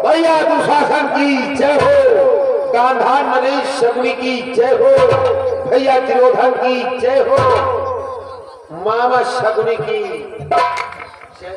भैया दुशासन की जय हो, गांधार नरेश शकुनी की जय हो, भैया दुर्योधन की जय हो, मामा शकुनी की जय।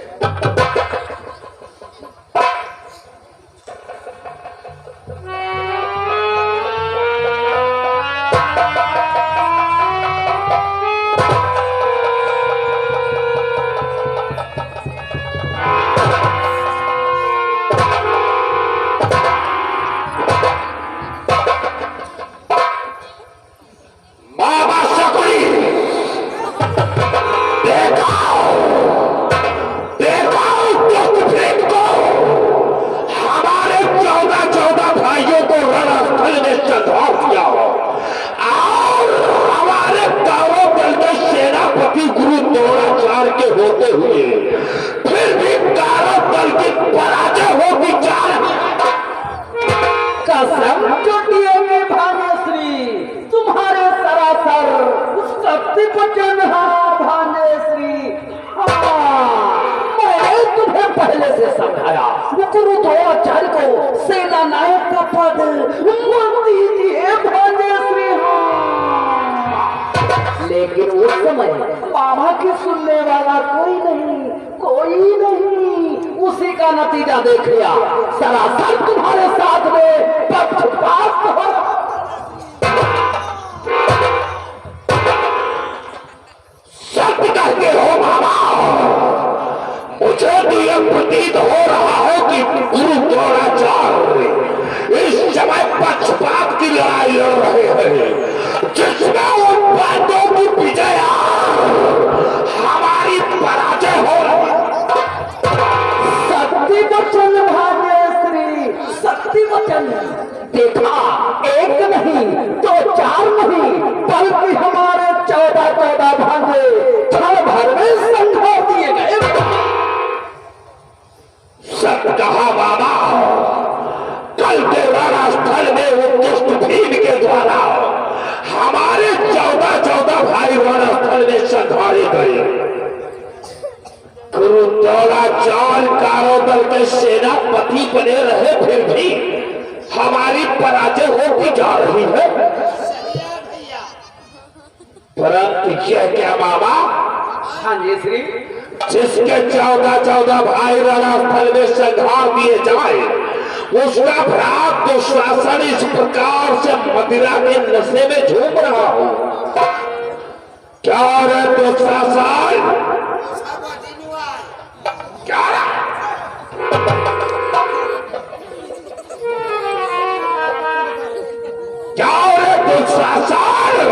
सेना नायक का पद मत दीजिए भाग्यश्री। लेकिन उस समय बाबा की सुनने वाला कोई नहीं। उसी का नतीजा देख लिया, सरासर तुम्हारे साथ में पक्षपात हो। सत्य कहते हो बाबा, मुझे तो यह प्रतीत हो रहा है कि गुरु द्रोणाचार्य इस समय पक्षपात की लड़ाई लड़ रहे हैं, जिसमें उन बातों की विजय हमारी पराजय हो रही है। शक्ति वचन भाग्यश्री, शक्ति वचन देखा, एक नहीं तो चार नहीं, बल्कि हमारे 14 भांजे क्षण भर में संघार दिए गए। सत कहा बाबा, कल के रणस्थल में उत्कृष्ट भीम के द्वारा हमारे 14 भाई रणस्थल में संघारे गए। गुरु द्रोणाचार्य कारोदल के सेनापति बने रहे, फिर भी हमारी पराजय होती जा रही है। परंतु यह क्या बाबा? हाँ जी श्री, जिसके 14 भाई रणस्थल में संघार दिए जाए, उसका भ्रात दुशासन इस प्रकार से मदिरा के नशे में झूम रहा हो। क्या रे दुशासन, क्या रे दुशासन,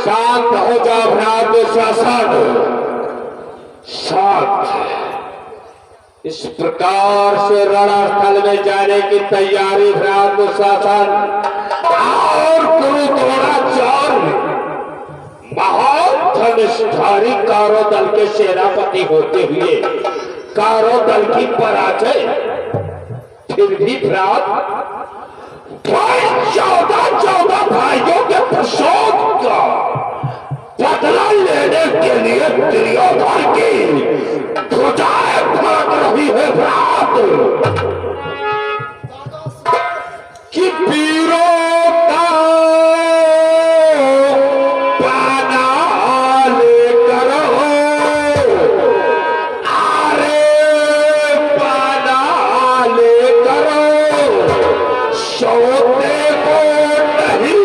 शांत हो जाओ भ्रात शासन, शांत। इस प्रकार से रणस्थल में जाने की तैयारी भ्रात शासन और गुरु द्रोणाचार्य महाधनुषधारी कारो दल के सेनापति होते हुए कारो दल की पराजय, फिर भी भ्रात भाई 14 भाइयों के प्रसोद का बदला लेने के लिए दुर्योधन की ध्वजाएं फड़क रही है भ्रात कि वीरों का पाना लेकर अरे पाना लेकर सोते को नहीं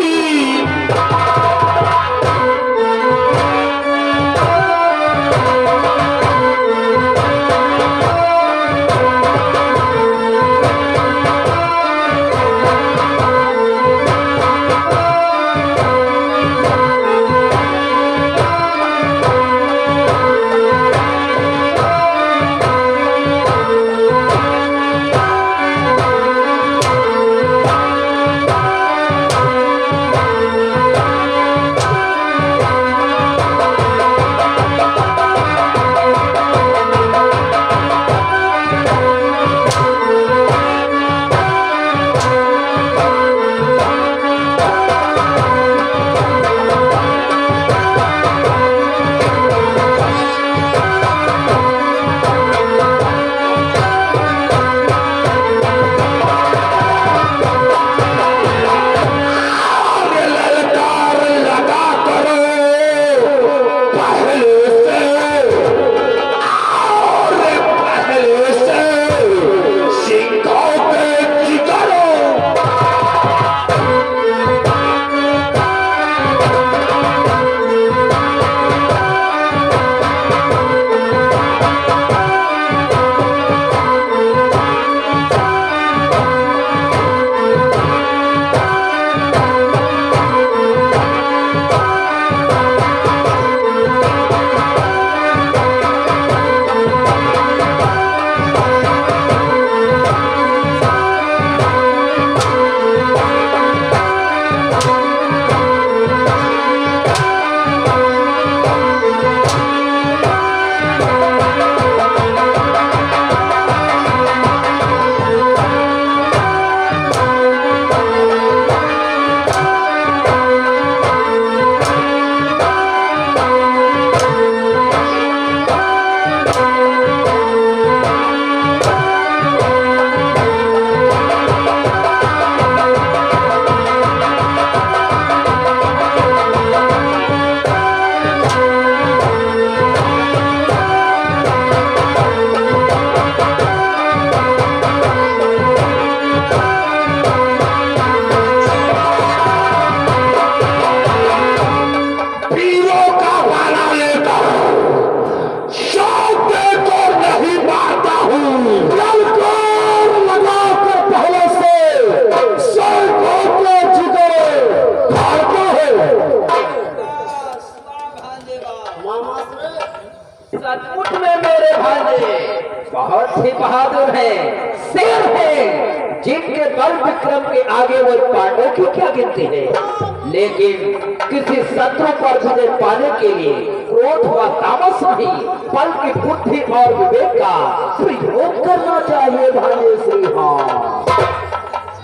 सचमुच में मेरे भाई बहुत ही बहादुर है, शेर है, जिनके बल विक्रम के आगे वो पांडवों की क्या गिनती है। लेकिन किसी शत्रु पर विजय पाने के लिए क्रोध व तामस नहीं, बल्कि बुद्धि और विवेक का प्रयोग करना चाहिए भाई श्री। हाँ,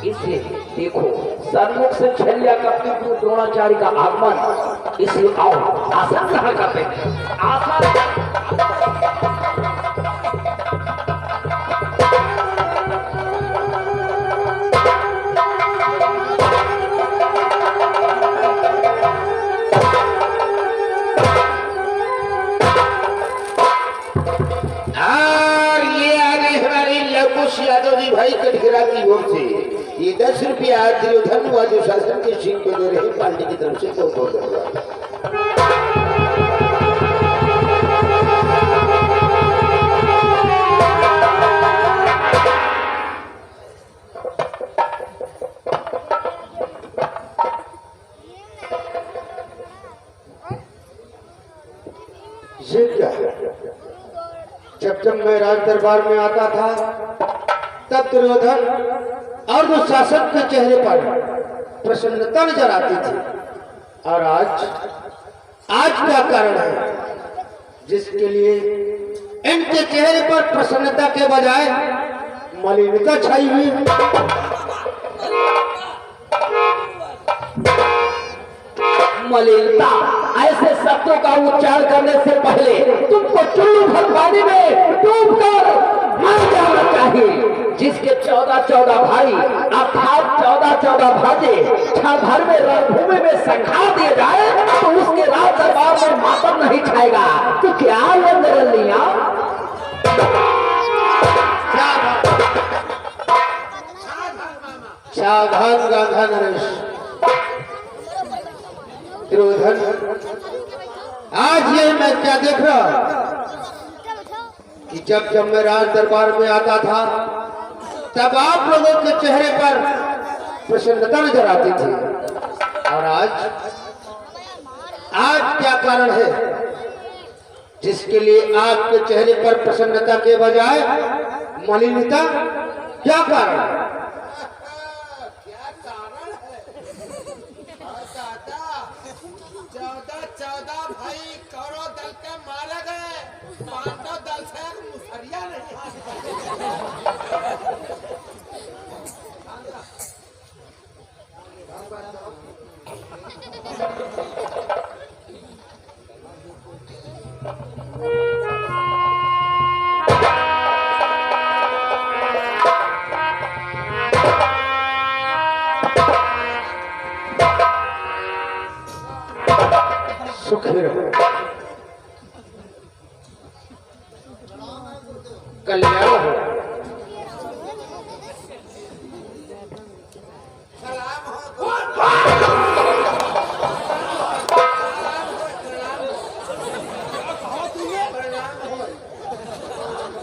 इसे देखो, सन्मुख से छल्या कपटी द्रोणाचार्य का आगमन, इसे आओ आसन ग्रहण करते हैं। आसन यादव जी भाई कटघरा की ओर से ये 10 रुपया दुर्योधन व जो शासन के सिंह को दे रहे पार्टी की तरफ से बहुत धन्यवाद। ये क्या है? जब मैं राज दरबार में आता था तब दुर्योधन और दुशासन के चेहरे पर प्रसन्नता नजर आती थी, और आज क्या कारण है जिसके लिए इनके चेहरे पर प्रसन्नता के बजाय मलिनता छाई हुई है? मलिनता ऐसे शब्दों का उच्चारण करने से पहले तुमको चुल्लू भरवाने में डूबकर मर जाना चाहिए। जिसके 14 भाई अर्थात 14 भाजे क्षण भर में रणभूमि में संघार दिए जाए तो उसके राज दरबार में मातम नहीं छाएगा। तो क्या ये नरलिया? सावधान गांधा नरेश। दुर्योधन, आज ये मैं क्या देख रहा कि जब मैं राज दरबार में आता था तब आप लोगों के चेहरे पर प्रसन्नता नजर आती थी, और आज क्या कारण है जिसके लिए आपके चेहरे पर प्रसन्नता के बजाय मलिनता? क्या कारण है? चौदह भाई कौरव दल के मारे गए, पांडव दल से मुसरिया नहीं। सुखी रहो, कल्याण हो।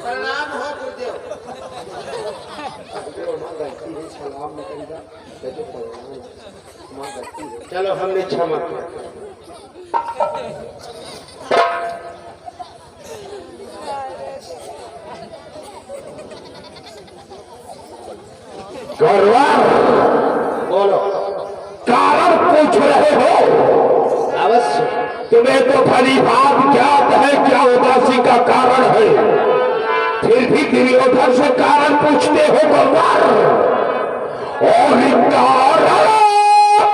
प्रणाम हो गुरुदेव। चलो हमने क्षमा किया। बोलो, कारण पूछ रहे हो? अवश्य। तुम्हें तो भली बात ज्ञात है क्या उदासी का कारण है, फिर भी दुर्योधन से कारण पूछते हो गंगार? और कारण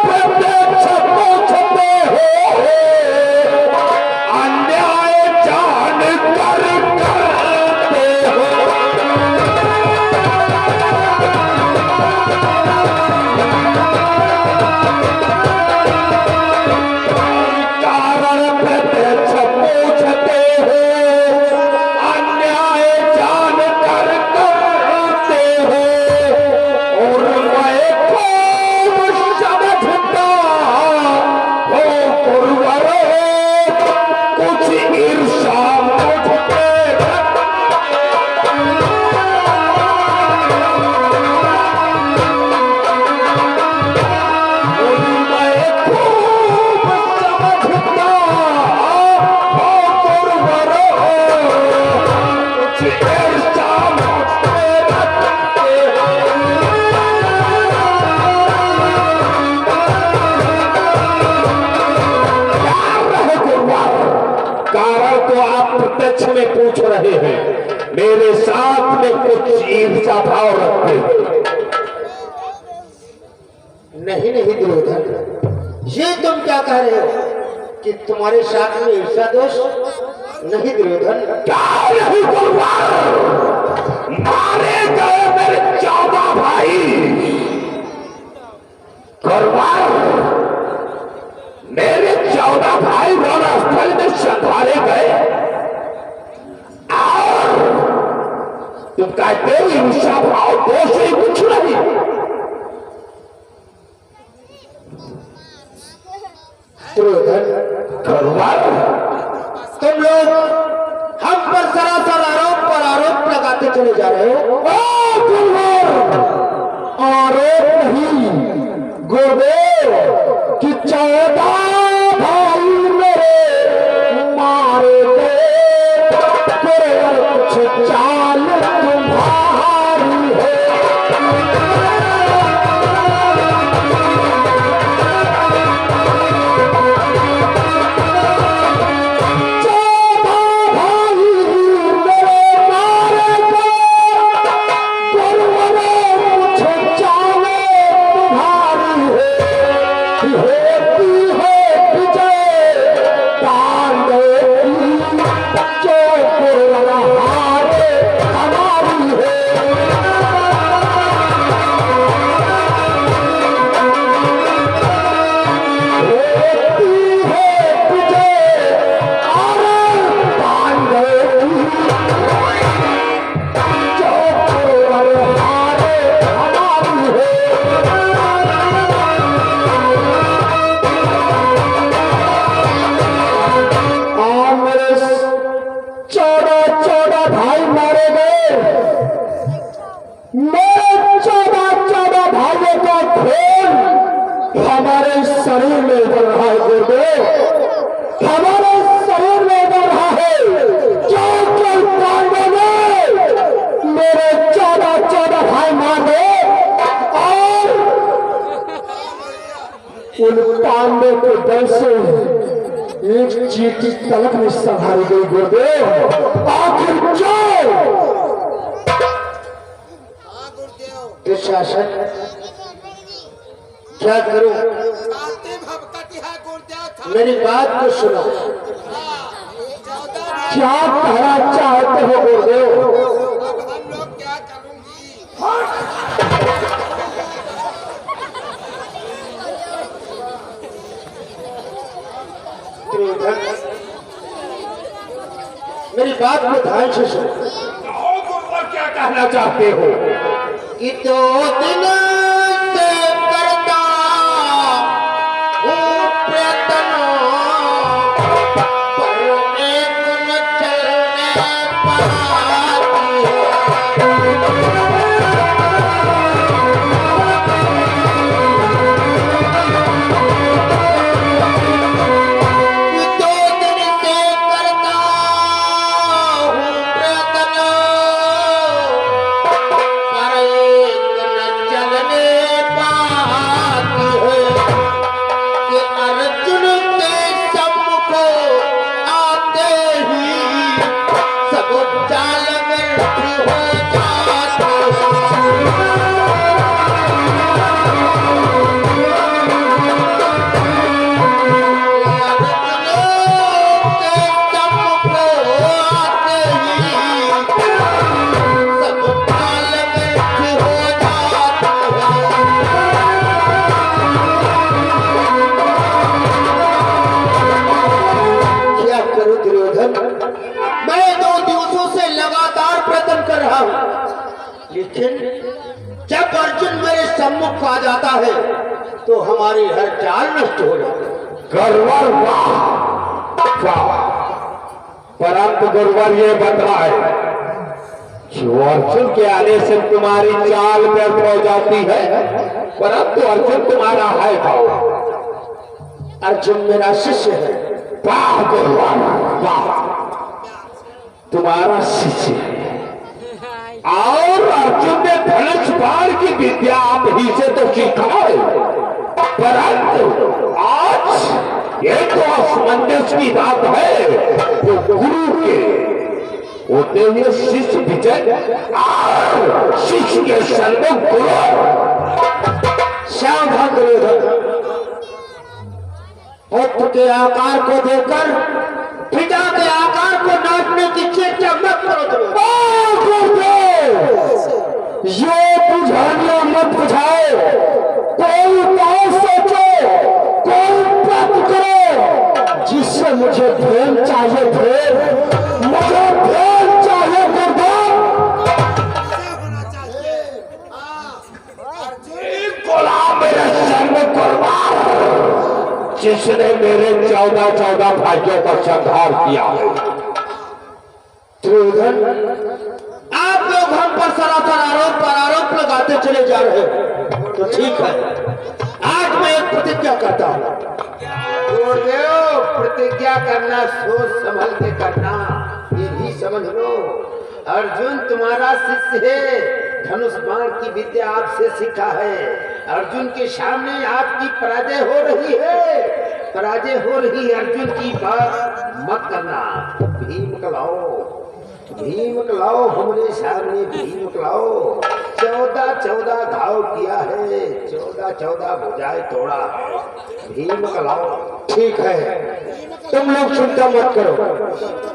प्रत्यक्ष पूछते हो, अन्याय जान कर करते हो। कारण प्रत्यक्ष पूछते हो, अन्याय जान कर करते हो, और मैं खूब समझता हो गुरुवरों, कुछ ईर्षा मुझ पे कारण तो आप प्रत्यक्ष में पूछ रहे हैं, मेरे साथ में कुछ ईर्षा भाव रखते हैं। नहीं दुर्योधन, ये तुम क्या कह रहे हो कि तुम्हारे साथ में ईर्षा दोष? नहीं दुर्योधन। क्या नहीं गुरुवार, मारे गए मेरे 14 भाई। गुरुवार, मेरे 14 भाई रणस्थल में संघारे गए, और तुम कहते हो ईर्षा भाव दोष ही कुछ नहीं। दुर्योधन, गुरुवार, तुम लोग हम पर सरासर आरोप पर आरोप लगाते चले जा रहे हो। आरोप नहीं गुरुदेव कि 14 भाई मेरे मारे गए, पांडे के दल से एक चीटी तलक में संभाली गई गुरुदेव। आखिर क्यों? हाँ गुरुदेव, दुशासन क्या करूं? आते भपकती है गुरुदेव था। मेरी बात को सुनो। हाँ, 14 क्या कहना चाहते हो गुरुदेव? अब हम लोग क्या करूंगी? दुर्योधन, मेरी बात को ध्यान से सुनो। क्या कहना चाहते हो? कि 2 दिन से करता हूँ प्रयत्न, पर एक न चलने पाती है। कि 2 दिन से करता हूँ प्रयत्न, पर एक न चलने पाती है। कि अर्जुन के सम्मुख आते ही सब चाल व्यर्थ हो जाती है। अर्जुन के सम्मुख आते ही सब चाल व्यर्थ हो जाती है। क्या करूं दुर्योधन? मैं 2 दिवसों से लगातार प्रयत्न कर रहा हूं, लेकिन जब अर्जुन मेरे सम्मुख आ जाता है तो हमारी हर चाल नष्ट हो जाती है। गौरवर वाह वाह, परंतु गौरवर ये बता है जो अर्जुन के आने से तुम्हारी चाल व्यर्थ हो जाती है, परंतु अर्जुन तुम्हारा है कौन? अर्जुन मेरा शिष्य है। वाह गौरवर वाह, तुम्हारा शिष्य है। और अर्जुन ने धनुष बाण की विद्या आप ही से तो सीखा है, परंतु आज ये तो असमंजस की बात है। वो गुरु के होते हुए शिष्य विजय और शिष्य के सर्वों गुरु सावधान दुर्योधन, पुत्र के आकार को देखकर पिता के आकार को नापने की चेष्टा मत करो दुर्योधन। ये बुझानियां मत बुझाओ, कोई बात सोचो, कोई बात करो जिससे मुझे प्रेम चाहिए। प्रेम मुझे प्रेम चाहिए गुरुदेव। क्या होना चाहिए? हाँ, अर्जुन गुलाम मेरे सर्व कुर्बान, जिसने मेरे 14 भाइयों का संहार किया है। दुर्योधन, आप लोग हम पर सरासर आरोप लगाते चले जा रहे हो, तो ठीक है। आज मैं एक प्रतिज्ञा करता हूँ। गुरुदेव, प्रतिज्ञा करना सोच संभल के करना, ये भी समझ लो। अर्जुन तुम्हारा शिष्य है, धनुष बाण की विद्या आपसे सीखा है। अर्जुन के सामने आपकी पराजय हो रही है, पराजय हो रही है। अर्जुन की बात मत करना। भीम को लाओ हमारे सामने, भीम को लाओ। 14 घाव किया है, 14 भुजाएं तोड़ा है। भीम को लाओ। ठीक है, तुम लोग चिंता मत करो। तो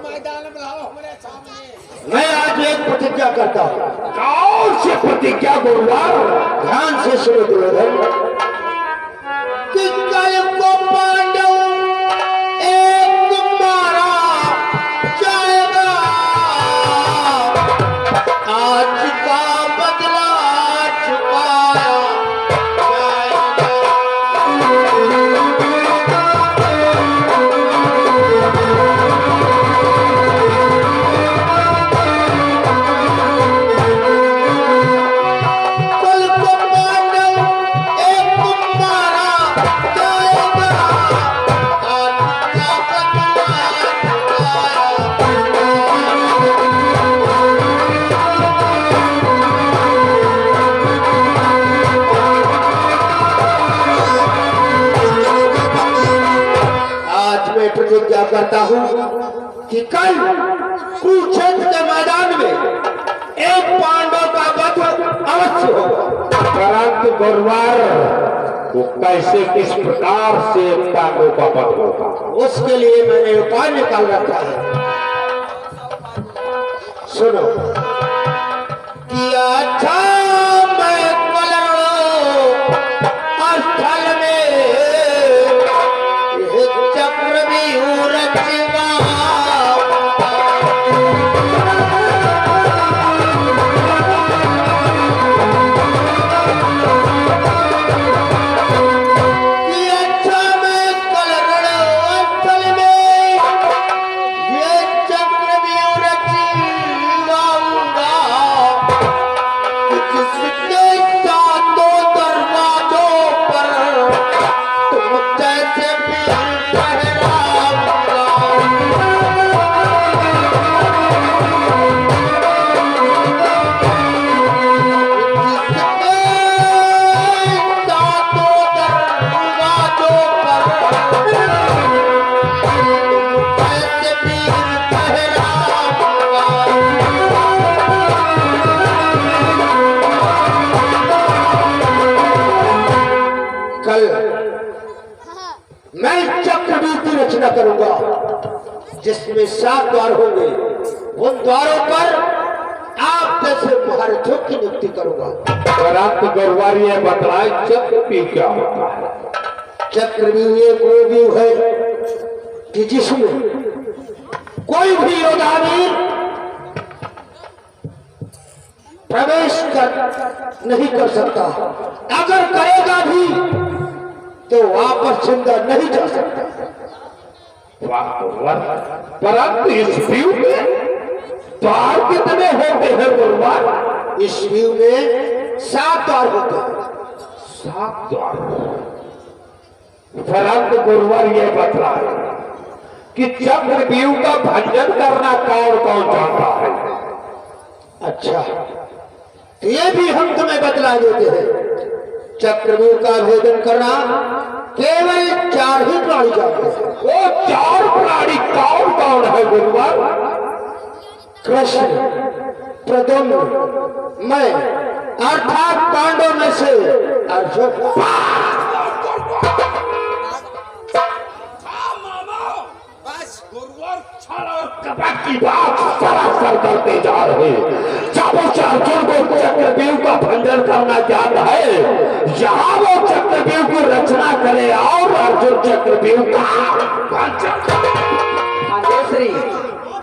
मैदान में लाओ हमारे सामने। मैं आज एक प्रतिज्ञा करता हूँ। कौन सी प्रतिज्ञा गुरुवार? ध्यान से सुनो दुर्योधन। कि कल को पांडव एक मारा जाएगा, आज का बदला चुकाया जाएगा। कल को पांडव मैं प्रतिज्ञा करता हूँ कि कल कुरुक्षेत्र के मैदान में एक पांडव का वध अवश्य होगा। परंतु गुरुवार वो कैसे किस प्रकार से पांडवों का वध होगा, उसके लिए मैंने उपाय निकाल रखा है। सुनो कि अच्छा मैं स्थल में चक्रव्यूह रचवा करूंगा जिसमें 7 द्वार होंगे। उन द्वारों पर आप जैसे महारथियों की नियुक्ति करूंगा। परंतु गुरुवार ये बतलाए चक्रव्यूह क्या होता है। चक्रव्यूह एक वो व्यूह है कि जिसमें कोई भी योद्धावीर प्रवेश नहीं कर सकता, अगर करेगा भी तो वापस जिंदा नहीं जा सकता। परंतु इस व्यू में द्वार कितने होते हैं गुरुवार? इस व्यू में 7 द्वार होते हैं। 7 द्वार। परंतु गुरुवार ये बतला है कि चक्रव्यूह का भंजन करना कौन कौन जानता है। अच्छा, तो ये भी हम तुम्हें बतला देते हैं। चक्रव्यूह का भेदन करना केवल 4 ही प्राणी जानते हैं। वो 4 प्राणी कौन कौन है गुरुवार? कृष्ण, प्रद्युम्न, मैं, अर्थात पांडव में से अर्जुन। बस गुरुवार की बात सरासर करते जा रहे। जब उस अर्जुन को चक्रव्यूह का भंजन करना चाहता है, यहाँ वो चक्रव्यूह की रचना करे और अर्जुन चक्रव्यूह का भंजन श्री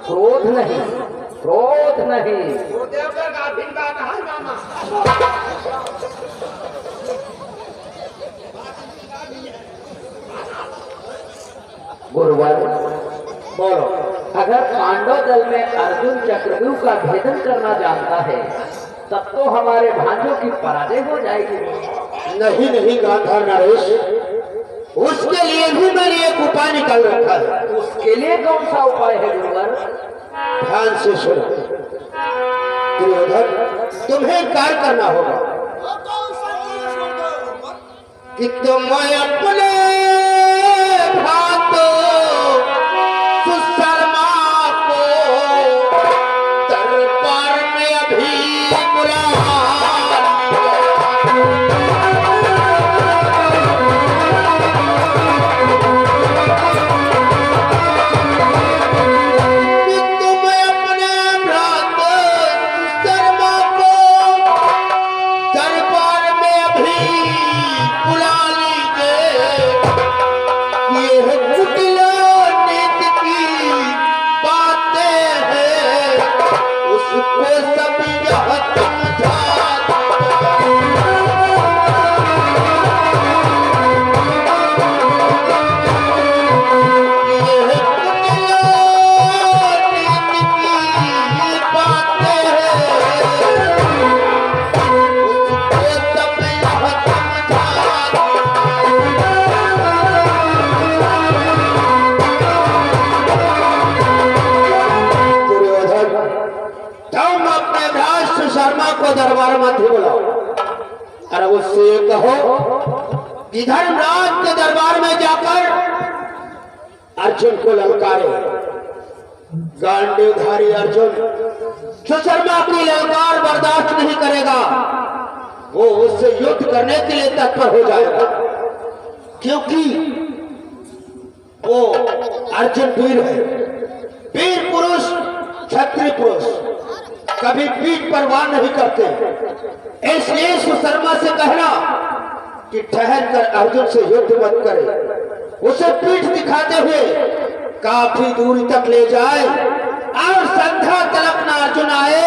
क्रोध नहीं, क्रोध नहीं। गुरुदेव का गाभिन का कहा मामा। गुरुवर बोलो, अगर पांडव दल में अर्जुन चक्रव्यूह का भेदन करना जानता है तब तो हमारे भांजों की पराजय हो जाएगी। नहीं नहीं गांधार नरेश, उसके लिए भी मैंने एक उपाय निकाल रखा है। उसके लिए कौन सा उपाय है गुरुवर? ध्यान से सुनो। दुर्योधन, तुम्हें कार्य करना होगा कि तुम अपने भातों सुशर्मा को दरबार में अभी बुला दरबार में बुलाओ और उससे कहो कि धर्मराज के दरबार में जाकर अर्जुन को ललकारे। गांडीवधारी अर्जुन सुशर्मा की ललकार बर्दाश्त नहीं करेगा, वो उससे युद्ध करने के लिए तत्पर हो जाएगा, क्योंकि वो अर्जुन वीर है, वीर पुरुष, क्षत्रिय पुरुष कभी पीठ परवाह नहीं करते। इसलिए सुशर्मा से कहना कि ठहर कर अर्जुन से युद्ध मत करे, उसे पीठ दिखाते हुए काफी दूरी तक ले जाए और संध्या तलक ना अर्जुन आए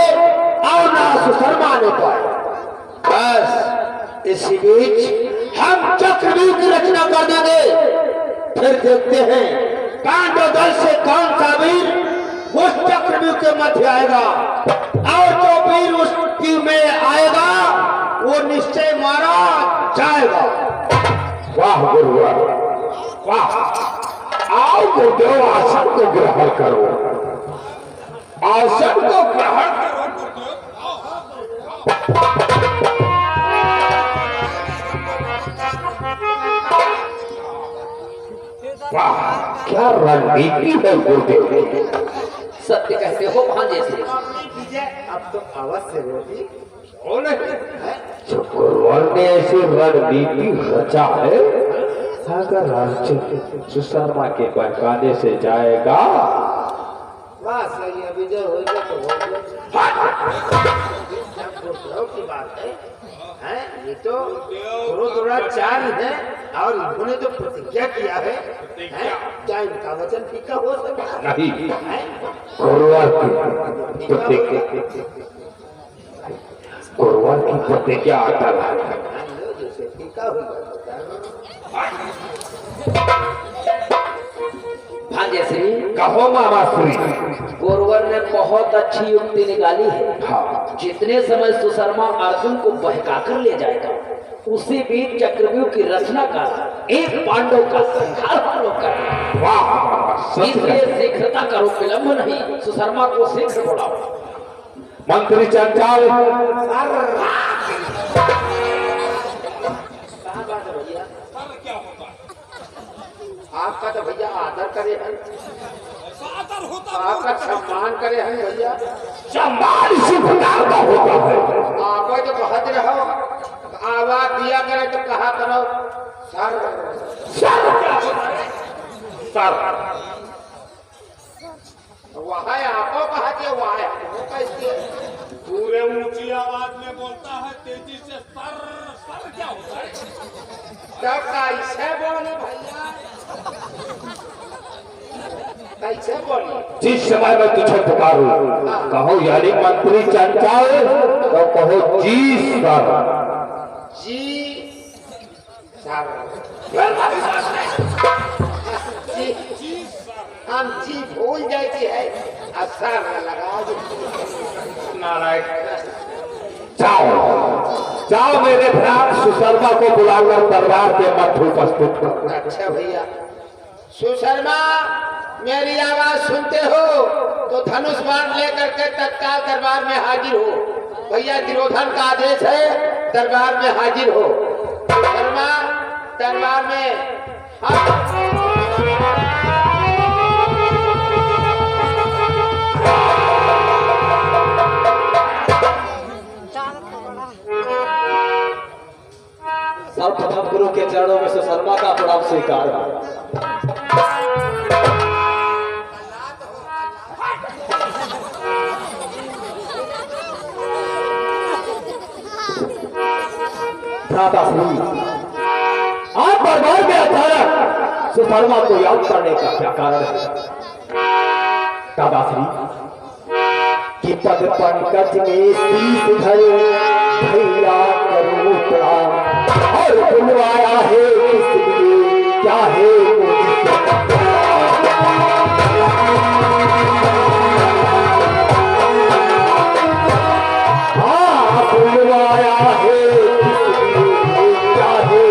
और ना सुशर्मा आने पाए। बस इसी बीच हम चक्रव्यूह की रचना कर देंगे, फिर देखते हैं पांडव दल से कौन सा वीर उस चक्रव्यूह के मध्य आएगा, और जो वीर उस व्यू में आएगा वो निश्चय मारा जाएगा। वाह गुरुवर, वाह। आओ गुरुदेव, आसन को ग्रहण करो, आसन को ग्रहण करो वाह, क्या रणनीति है गुरुदेव। सत्य कहते हो भांजे से। अब तो अवश्य होगी। जो गुरुवर ने ऐसी रणनीति रचा है, अगर अर्जुन सुशर्मा के बहकाने से जाएगा, वाह सही है, विजय हो गया तो हो गया की बात है, हैं? ये तो द्रोणाचार्य है और इन्होंने जो प्रतिज्ञा किया है, क्या इनका वचन फीका हो सकता नहीं। है? गुरुवर की प्रतिज्ञा अटल है। जैसे फीका होगा भांजे श्री, कहो मामा श्री। गोरवर ने बहुत अच्छी युक्ति निकाली है। हाँ। जितने समय सुशर्मा अर्जुन को बहकाकर ले जाएगा, उसी बीच चक्रव्यूह की रचना का एक पांडव का संहार हम लोग करेंगे। वाह, इसलिए शीघ्रता करो, विलंब नहीं। सुशर्मा को शीघ्र बुलाओ। मंत्री चंचल, आपका तो भैया आदर करे हैं, आपका सम्मान करे हैं भैया, सम्मान इसी प्रकार का होता है। आप जो कहत रहो, आवाज दिया करे तो कहा करो सर। सर वहाँ आपको कहा दिया, वहाँ आपको कैसे पूरे ऊंची आवाज में बोलता है, तेजी से सर सर क्या होता है? तब कैसे बोले भैया, कैसे बोले? जिस समय मैं तुझे पुकारूं, कहो यानी मंत्री चंचल, तो कहो जी सर। जी सर, जी हम जी भूल जाती है, असर लगा दो। नारायण, जाओ जाओ, मेरे भ्रात सुशर्मा को बुलाकर दरबार के मध्य उपस्थित करो। अच्छा भैया, सुशर्मा मेरी आवाज सुनते हो तो धनुष बाण लेकर के तत्काल दरबार में हाजिर हो। भैया दुर्योधन का आदेश है, दरबार में हाजिर हो। शर्मा दरबार में सर्वप्रथम गुरु के चरणों में सुशर्मा का प्रणाम स्वीकार। आप दरबार में अचानक सुशर्मा को याद करने का क्या कारण है? दादाश्री कि पद पंकज में शीश धरे भैया करो प्रणाम, और बुलवाया है किसलिए, क्या है हाँ बुलवाया है किसलिए, क्या है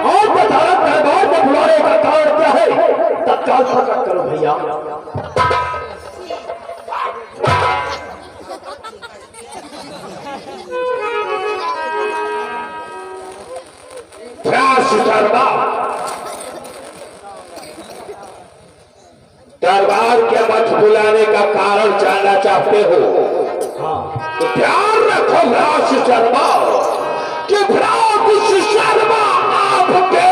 और बताओ दरबार में बुलाने का कारण क्या है? तत्काल प्रकट करो भैया। शर्मा दरबार के मत बुलाने का कारण जानना चाहते हो तो ध्यान रखो भ्रास शर्मा कि भ्रास शर्मा आपके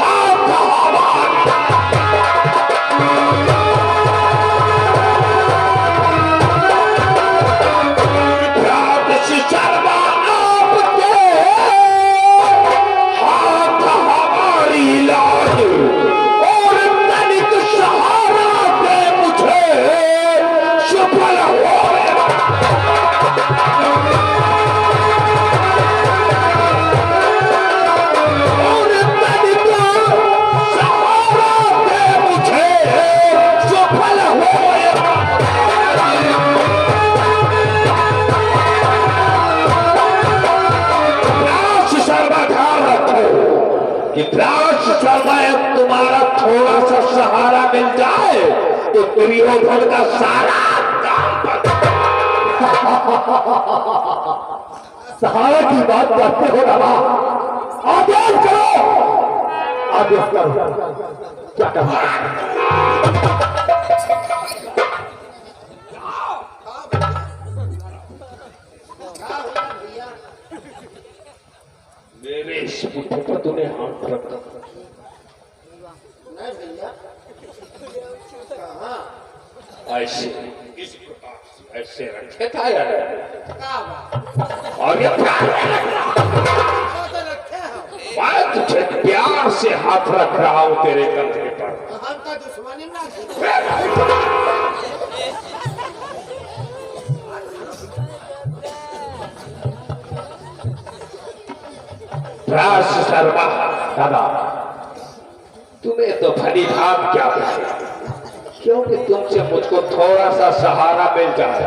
हाथ भ्रास शर्मा आपके हाथ हमारी लाज और तनिक सहारा दे मुझे सफल हो और तनिक सहारा दे मुझे सफल हो भ्रास शर्मा ध्यान रखो कि भ्रास शर्मा तुम्हारा थोड़ा सा सहारा मिल जाए तो दुर्योधन का सारा काम सहारा की बात करते हो रामा, आदेश करो, आदेश करो, क्या करना है? मेरे इस पुत्र पर तूने हाथ रखा नहीं भैया कहाँ ऐसे इस प्रकार से ऐसे रखे था यार क्या बात और ये प्यार तो रखे हैं मैं तुझे प्यार से हाथ रख रहा हूं तेरे कंधे पर हम का दुश्मनी ना थी। भ्रास शर्मा दादा तुम्हें तो भली भात क्या है क्योंकि तुमसे मुझको थोड़ा सा सहारा मिल जाए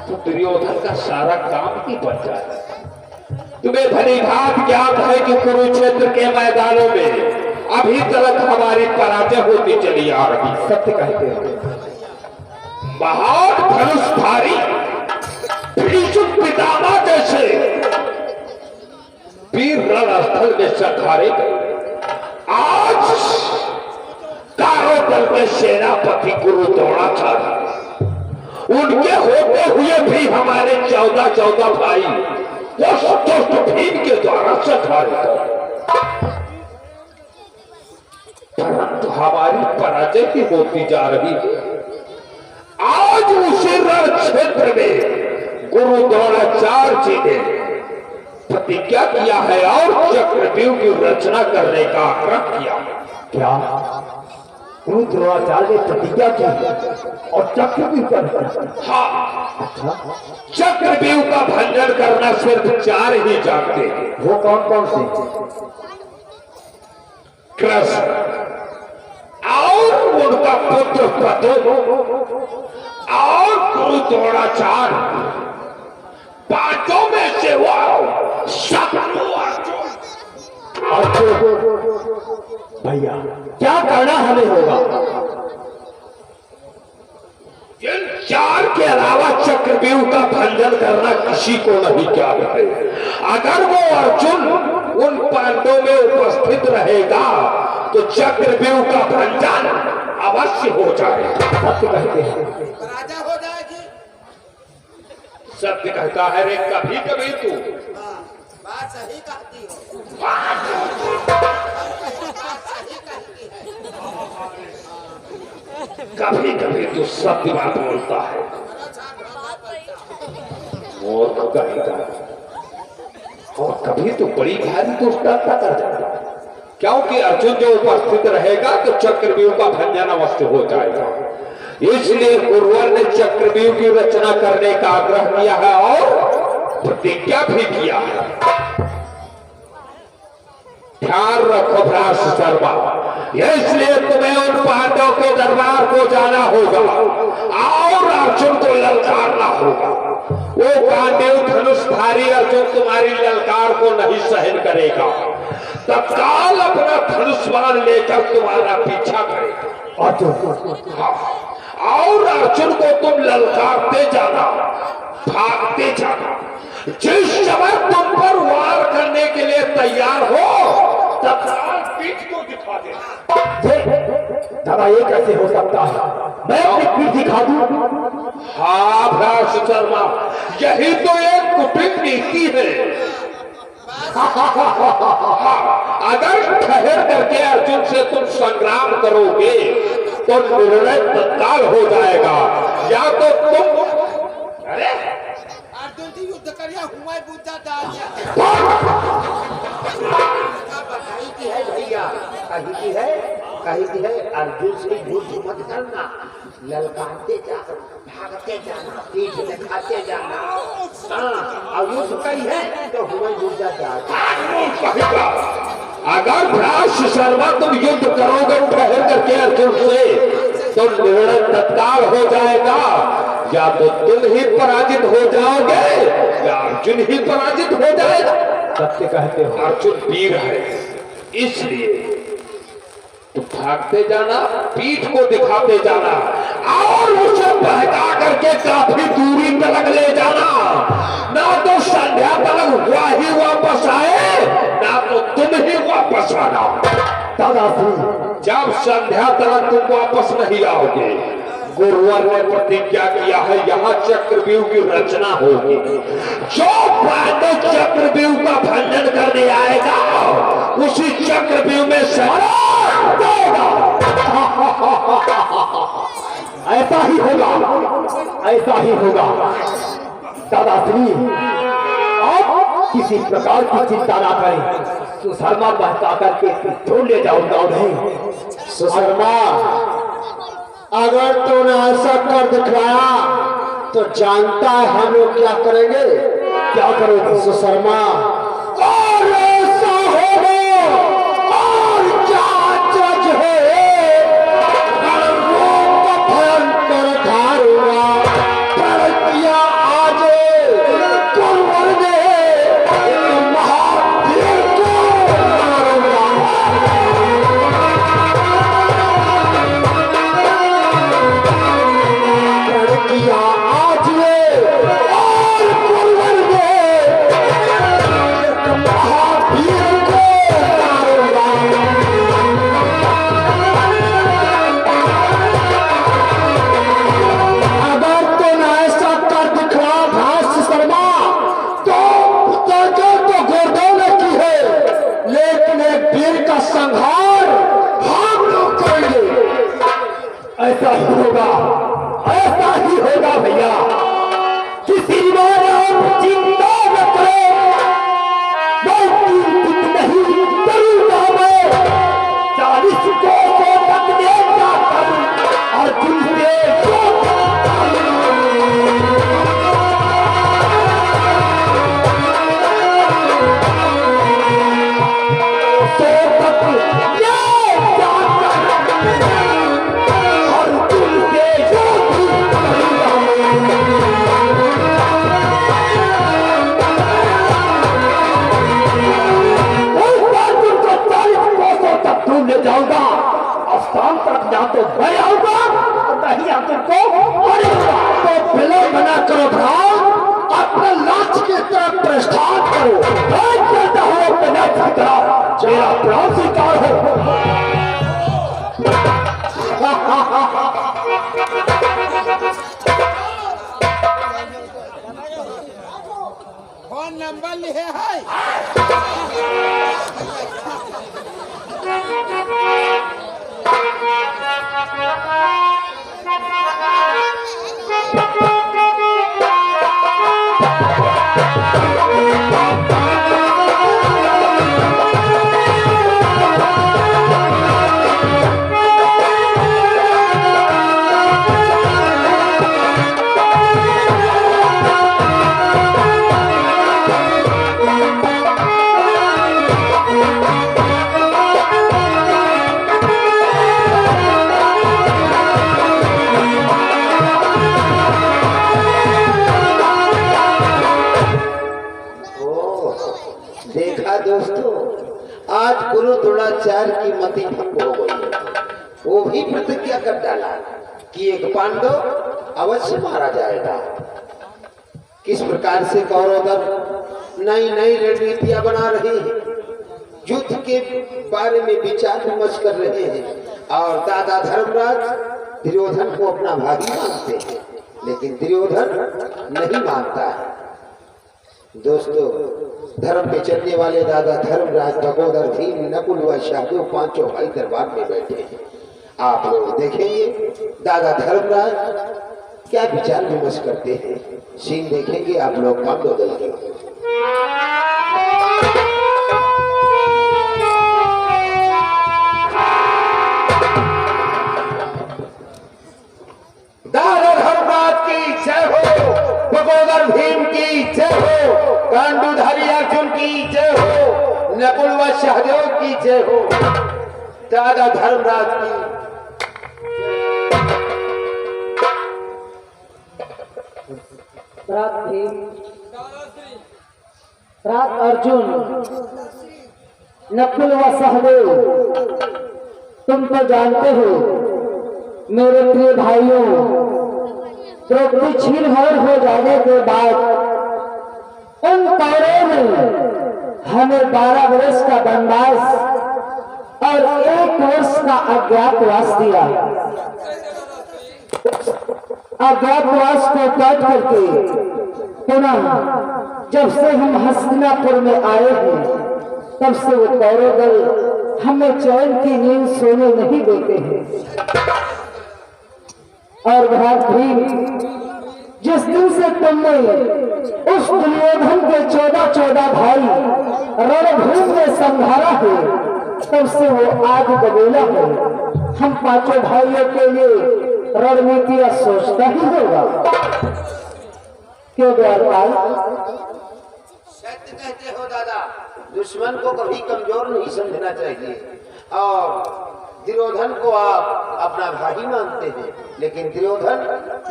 तो दुर्योधन का सारा काम ही बन जाए। तुम्हें भली भात ज्ञात है कि कुरुक्षेत्र के मैदानों में अभी तक हमारी पराजय होती चली आ रही। सत्य कहते हो महान धनुषधारी भीष्म पितामह जैसे वीर रणस्थल में संहारे गए। आज कारों दल में सेनापति गुरु द्रोणाचार्य उनके होते हुए भी हमारे 14 भाई दुष्ट भीम के द्वारा संहारे गए, परंतु हमारी पराजय ही होती जा रही है। आज उसी रण क्षेत्र में गुरु द्रोणाचार्य जी ने प्रतिज्ञा किया है और चक्रव्यूह की रचना करने का आग्रह किया। क्या गुरु द्रोणाचार्य ने प्रतिज्ञा की और चक्रव्यूह का निर्माण? हाँ, चक्रव्यूह का भंजन करना सिर्फ 4 ही जानते हैं। वो कौन कौन से? कृष्ण और उनका पुत्र प्रद्युम्न और गुरु द्रोणाचार्य, 5 में से वो शत्रु अर्जुन। भैया क्या करना हमें होगा? इन 4 के अलावा चक्रव्यूह का भंजन करना किसी को नहीं ज्ञात है। अगर वो अर्जुन उन पांडवों में उपस्थित रहेगा तो चक्रव्यूह का भंजन अवश्य हो जाएगा। सत्य कहते हैं राजा हो जाएगी। सत्य कहता है रे कभी कभी तू हाँ, बात सही कहती हो। बात सही कहती है। कभी कभी तू सत्य बात बोलता है। मूर्ख कहेगा और कभी तो बड़ी भारी दुष्टता कर जाएगा, क्योंकि अर्जुन जो उपस्थित रहेगा तो चक्रव्यूह का भंजन अवश्य हो जाएगा। इसलिए गुरुवर ने चक्रव्यूह की रचना करने का आग्रह किया है और प्रतिज्ञा भी किया है। ध्यान रखो भ्रास शर्मा, इसलिए तुम्हें उन पांडवों के दरबार को जाना होगा और अर्जुन को ललकारना होगा। वो पांडव धनुषधारी अर्जुन तुम्हारी ललकार को नहीं सहन करेगा, तत्काल अपना धनुष्मान लेकर तुम्हारा पीछा करेगा। हाँ, और अर्जुन को तुम ललकारते जाना, भागते जाना। जिस समय तुम पर वार करने के लिए तैयार हो ये कैसे हो सकता है? मैं अपनी पीठ दिखा दूं? हाँ भ्राश शर्मा, यही तो एक कुटिल नीति है। अगर ठहर करके अर्जुन से तुम संग्राम करोगे तो निर्णय तत्काल हो जाएगा, या तो तुम अरे अर्जुन जी युद्ध करिया हुआ बुद्धा डाल कहीं की है भैया, कहीं की है, कहीं की है। अर्जुन से युद्ध मत करना, ललकारते जाना, भागते जाना, पीठ दिखाते जाना। हाँ, और युद्ध कही है तो हुआ बुद्धा डाल। अगर भ्राश शर्मा तुम युद्ध करोगे ठहर करके अर्जुन से तो निर्णय तत्काल हो जाएगा, या तो तुम ही पराजित हो जाओगे या अर्जुन ही पराजित हो जाएगा। सत्य कहते हो। अर्जुन वीर है, इसलिए तुम भागते जाना, पीठ को दिखाते जाना और उसे बहका करके काफी दूरी तक ले जाना, ना तो संध्या तक हुआ ही वापस आए, ना तो तुम ही वापस आना। दादाश्री, जब संध्या तक तुम वापस नहीं आओगे, गुरुवर ने प्रतिज्ञा किया है यहाँ चक्रव्यूह की रचना होगी। जो पांडव चक्रव्यूह का भंजन करने आएगा उसी चक्रव्यूह में ऐसा ही होगा, ऐसा ही होगा। दादाश्री, आप किसी प्रकार की चिंता ना करें, सुशर्मा बहका करके छोड़ ले जाऊंगा उन्हें। सुशर्मा, अगर तूने ऐसा कर दिखलाया तो जानता है हम लोग क्या करेंगे? क्या करोगे सुशर्मा? और ऐसा होगा और क्या जज है, भयंकर धारूंगा, प्रज्ञा आज कुंवर ने महावीर को मारूंगा। प्रज्ञा आज और कुंवर ने महावीर को मारूंगा। अगर तुम ऐसा कर दिखला भ्राश शर्मा तो गोरदों ने की है, लेकिन एक वीर का संहार हम लोग करेंगे। ऐसा ही होगा, ऐसा ही होगा भैया। किसी मारा चिंता न करो, मैं चिंतित नहीं करूंगा। मैं 40 को तक ले जाकर अर्जुन से ले जाऊंगा, स्थान तक ना तो मैं आऊंगा और नहीं आकर को मरेगा। तो विलय बना करो भ्राव, अपने लक्ष्य की तरफ प्रस्थान करो। मैं चलता हूँ अपने लक्ष्य की तरफ, मेरा प्राण स्वीकार हो। फोन नंबर लिखे है। दोस्तों, आज गुरु द्रोणाचार्य की मति भंग हो गई है। वो भी प्रतिज्ञा कर डाला कि एक पांडव अवश्य मारा जाएगा। किस प्रकार से कौरव दल नई नई रणनीतियां बना रही है, युद्ध के बारे में विचार विमर्श कर रहे हैं और दादा धर्मराज दुर्योधन को अपना भाई मानते हैं, लेकिन दुर्योधन नहीं मानता है। दोस्तों, धर्म पे चलने वाले दादा धर्मराज, बगोदर, भीम, नकुल व सहदेव पांचों भाई दरबार में बैठे हैं। आप लोग देखेंगे दादा धर्मराज क्या विचार विमर्श करते हैं। सीन देखेंगे आप लोग पांडव दल के। दादा धर्मराज की जय हो, बगोदर भीम की जय हो, गांडूधारी अर्जुन की जय हो, नकुल व सहदेव की जय हो। दादा धर्मराज की रात भीम, रात अर्जुन, नकुल व सहदेव, तुम तो जानते हो मेरे प्रिय भाइयों, द्रौपदी छीन-हरण हो जाने के बाद उन कौरवों ने हमें 12 वर्ष का वनवास और 1 वर्ष का अज्ञातवास दिया। अज्ञातवास को काट करके पुनः जब से हम हस्तिनापुर में आए हैं, तब से वो कौरव दल हमें चैन की नींद सोने नहीं देते हैं। और भ्रात भीम, जिस दिन से तुमने उस दुर्योधन के 14 भाई रणभूमि में संहारा है, तब से वो आग बबूला है। हम 5 भाइयों के लिए रणनीतियां सोचता ही होगा। क्यों द्वारपाल? सत्य कहते हो दादा, दुश्मन को कभी कमजोर नहीं समझना चाहिए। और दुर्योधन को आप अपना भाई मानते हैं, लेकिन दुर्योधन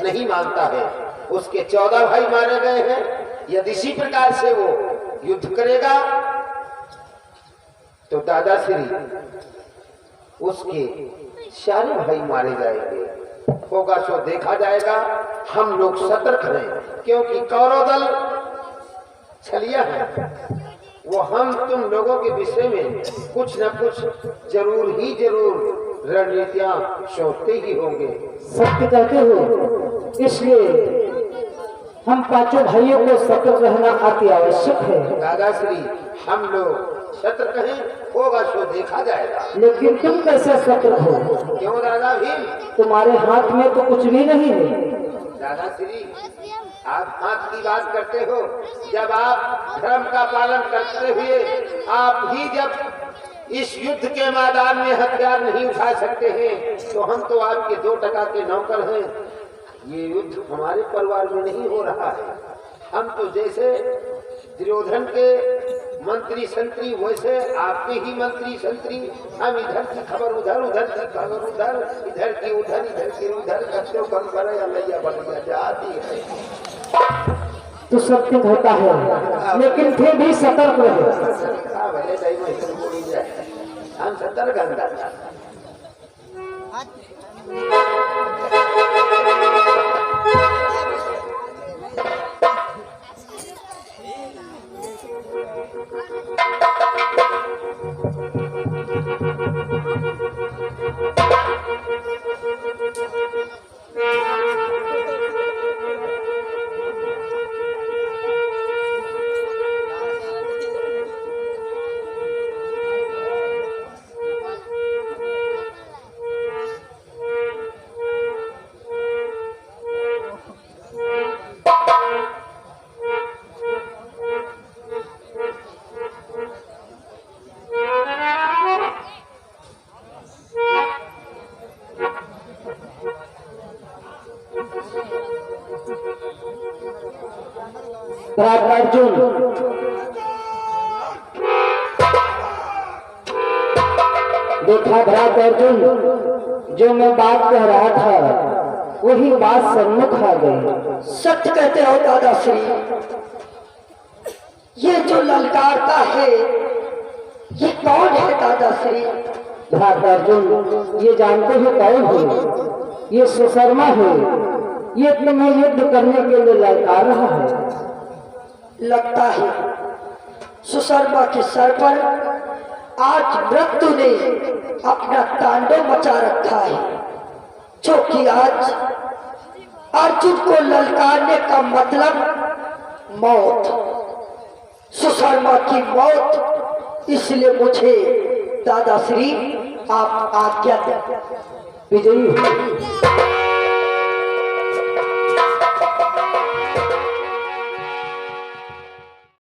नहीं मानता है। उसके 14 भाई मारे गए हैं। यदि इसी प्रकार से वो युद्ध करेगा तो दादाश्री उसके सारे भाई मारे जाएंगे। होगा सो देखा जाएगा। हम लोग सतर्क हैं, क्योंकि कौरव दल छलिया है। वो हम तुम लोगों के विषय में कुछ न कुछ जरूर रणनीतियां सोचते ही होंगे। सत्य कहते हो, इसलिए हम 5 भाइयों को सतर्क रहना अति आवश्यक है। दादाश्री, हम लोग सतर्क हैं, होगा सो देखा जाएगा। लेकिन तुम कैसे सतर्क हो? क्यों दादा भीम? तुम्हारे हाथ में तो कुछ भी नहीं है। दादाश्री, आप हाथ की बात करते हो, जब आप धर्म का पालन करते हुए आप ही जब इस युद्ध के मैदान में हथियार नहीं उठा सकते हैं, तो हम तो आपके 2 टका के नौकर हैं। ये युद्ध हमारे परिवार में नहीं हो रहा है। हम तो जैसे दुर्योधन के मंत्री संतरी, वैसे आपके ही मंत्री संतरी। हम इधर की खबर उधर, उधर की खबर उधर, इधर की उधर, इधर की उधर करते कम करे या बढ़िया जाती है। तो सब कुछ होता है, लेकिन फिर भी सतर्क रहे। हम सतर्क अंदाज। अर्जुन, देखा भ्रात अर्जुन, जो मैं बात कह रहा था वही बात सम्मुख आ गई। सत्य कहते हो दादाश्री, ये जो ललकारता है ये कौन है दादाश्री? भ्रात अर्जुन, ये जानते हो कौन है? ये सुशर्मा है। ये तुम्हें युद्ध करने के लिए ललकार रहा है। लगता है सुशर्मा के सर पर आज मृत्यु ने अपना तांडव मचा रखा है, जो कि आज अर्जुन को ललकारने का मतलब मौत, सुशर्मा की मौत। इसलिए मुझे दादाश्री आप आज्ञा दें। विजयी हो।